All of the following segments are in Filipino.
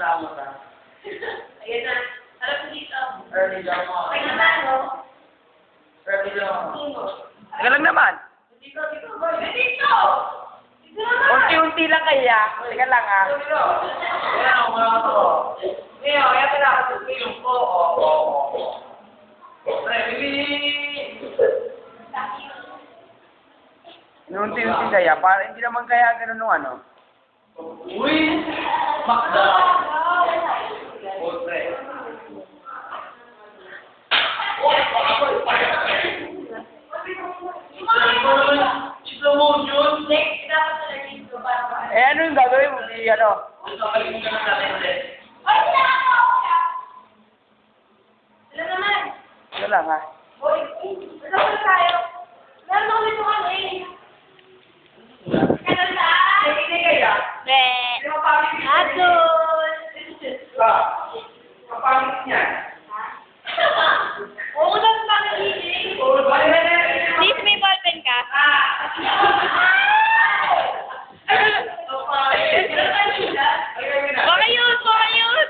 kasama ka. Ayan na. Harap ko dito. Early lang mo. Ay naman, no? Early lang mo. Sino? Teka lang naman. Dito, dito. Dito! Dito naman! Unti-unti lang kaya. Teka lang ah. Dito. Ayan ako, mga to. Ngayon, kaya talaga sa silong ko. Pre, bibi! Unti-unti kaya. Para hindi naman kaya ganun nung ano. Uy! Makda! Pre. Slow motion. Next, dapat na lang dito para pa. Eh ano yung gagawin mo? Si ano? Nakalimutan na natin ulit. Ay, sinako! Alam naman. Teka lang ah. Hoy, masama tayo. Meron ako dito kami. Kaya na? Hindi kayo. Be. Atul. Kapangit niya. Oo, lang pangilin. Please, may ballpen ka? Baka yun, baka yun!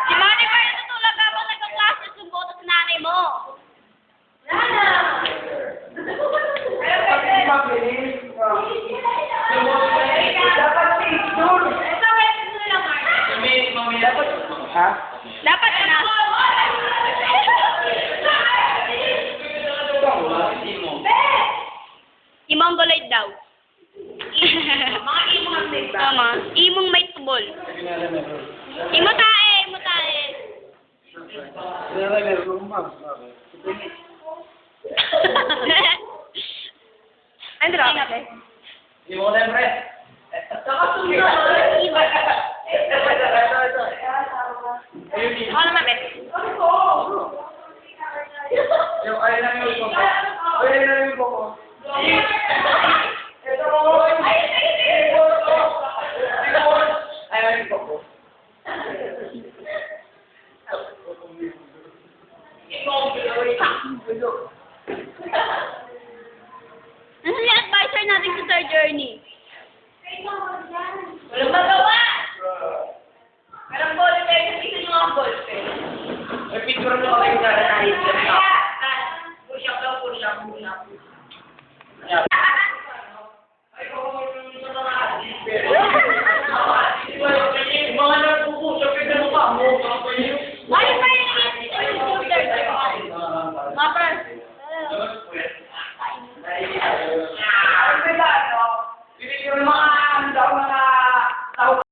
Si Manny pa yung tutulog habang nagka-class at sumboto sa nanay mo. Ha? Dapat na. Imongoloid daw. Mga imo ang nagba. Tama. Imong may tubol. Imo tae, imo tae. Ano ba? Hindi mo na, pre. Ako naman, Bet. Yung ayun lang yung buko. Ayun lang yung buko. Ito mo. Ayun yung buko. Ano yung advisor natin sa Sir Journey? Walang magawa! Walang ballpen. Kasi yung mga ballpen. May picture mo kayo na rin. Push up lang, push up, push up. Mga nagpupusap ka na mukha mo. Ay, pa yung computer. Mga friends. Picture mo